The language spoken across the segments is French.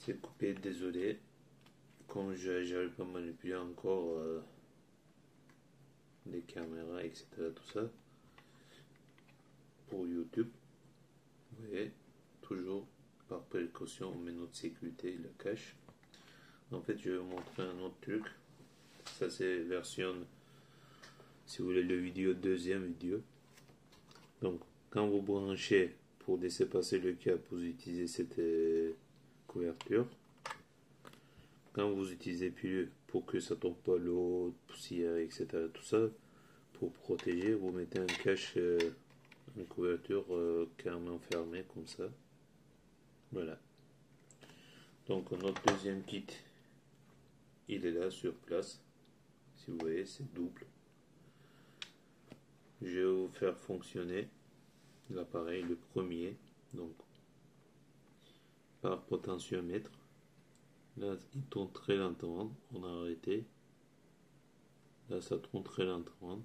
C'est coupé, désolé. Comme j'arrive pas à manipuler encore les caméras, etc. Tout ça. Pour YouTube. Vous voyez, toujours par précaution, on met notre sécurité, il la cache. En fait, je vais vous montrer un autre truc. Ça, c'est version, si vous voulez, le vidéo, deuxième vidéo. Donc, quand vous branchez pour laisser passer le câble, vous utilisez cette couverture. Quand vous utilisez plus pour que ça tombe pas l'eau, poussière, etc. Tout ça, pour protéger, vous mettez un cache, une couverture carrément fermée comme ça. Voilà. Donc notre deuxième kit, il est là sur place. Si vous voyez, c'est double. Je vais vous faire fonctionner l'appareil, le premier, donc par potentiomètre. Là, il tourne très lentement. On a arrêté. Là, ça tourne très lentement.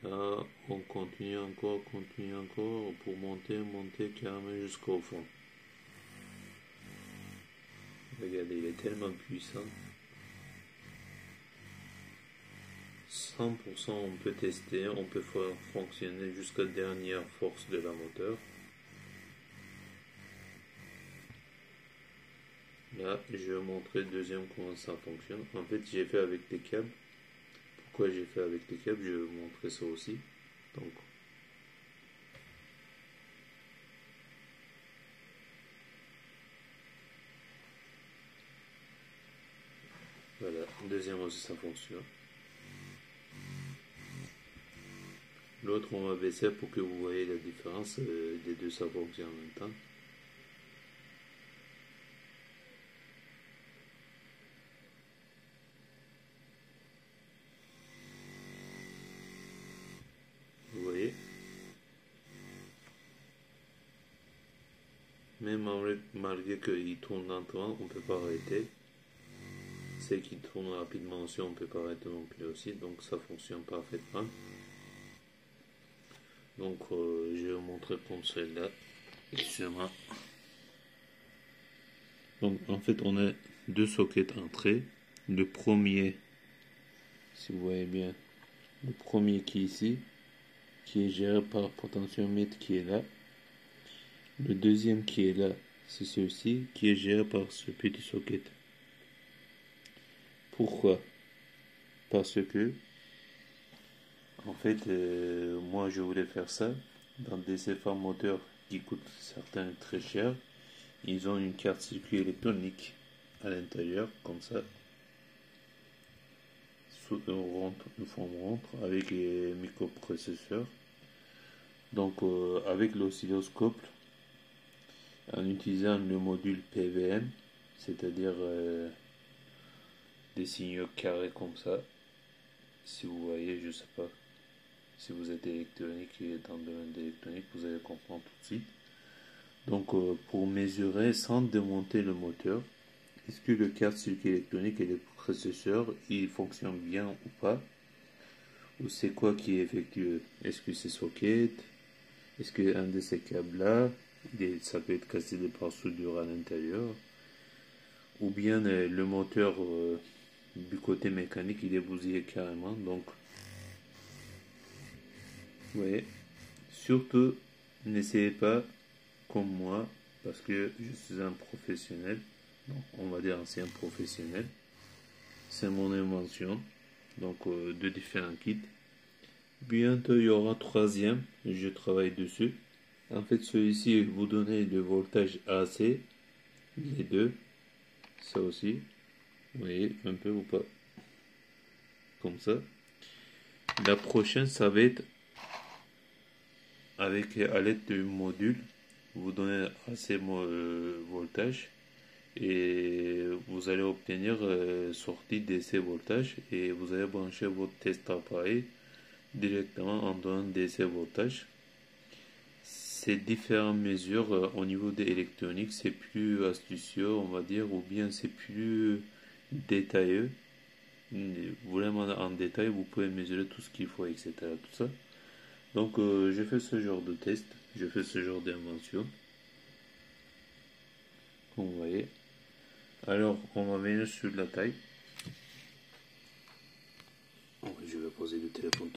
Là, on continue encore pour monter carrément jusqu'au fond. Regardez, il est tellement puissant. 100% on peut tester, on peut faire fonctionner jusqu'à dernière force de la moteur. Là, je vais vous montrer deuxième comment ça fonctionne. En fait, j'ai fait avec des câbles. Pourquoi j'ai fait avec des câbles, je vais vous montrer ça aussi. Donc, voilà, deuxième aussi ça fonctionne. L'autre, on va baisser pour que vous voyez la différence. Les deux, ça fonctionne en même temps. Vous voyez? Même malgré qu'il tourne lentement, on ne peut pas arrêter. C'est qu'il tourne rapidement aussi, on ne peut pas arrêter non plus aussi. Donc ça fonctionne parfaitement. Donc je vais vous montrer comme celle-là. Excusez-moi. Donc en fait on a deux sockets entrée. Le premier, si vous voyez bien, le premier qui est ici, qui est géré par potentiomètre qui est là. Le deuxième qui est là, c'est celui-ci, qui est géré par ce petit socket. Pourquoi? Parce que en fait moi je voulais faire ça dans des CFA moteurs qui coûtent certains très cher. Ils ont une carte circuit électronique à l'intérieur comme ça, une forme rentre avec les microprocesseurs. Donc avec l'oscilloscope, en utilisant le module PWM, c'est-à-dire des signaux carrés comme ça. Si vous voyez, je sais pas, si vous êtes électronique et dans le domaine d'électronique, vous allez comprendre tout de suite. Donc pour mesurer sans démonter le moteur, est-ce que le carte circuit électronique et le processeur, il fonctionne bien ou pas? Ou c'est quoi qui est effectué? Est-ce que c'est socket? Est-ce que un de ces câbles là, ça peut être cassé par soudure à l'intérieur? Ou bien le moteur du côté mécanique il est bousillé carrément. Donc vous voyez, surtout n'essayez pas comme moi, parce que je suis un professionnel, donc on va dire ancien professionnel. C'est mon invention, donc de différents kits. Bientôt il y aura troisième, je travaille dessus. En fait celui-ci vous donnez le voltage AC, les deux, ça aussi, vous voyez un peu ou pas, comme ça. La prochaine ça va être avec à l'aide du module, vous donnez assez voltage et vous allez obtenir sortie DC voltage et vous allez brancher votre test appareil directement en donnant DC voltage. Ces différentes mesures au niveau de l'électronique, c'est plus astucieux, on va dire, ou bien c'est plus détaillé. Vraiment en détail, vous pouvez mesurer tout ce qu'il faut, etc. Tout ça. Donc, je fais ce genre de test, je fais ce genre d'invention. Alors, on va venir sur la taille. Je vais poser le téléphone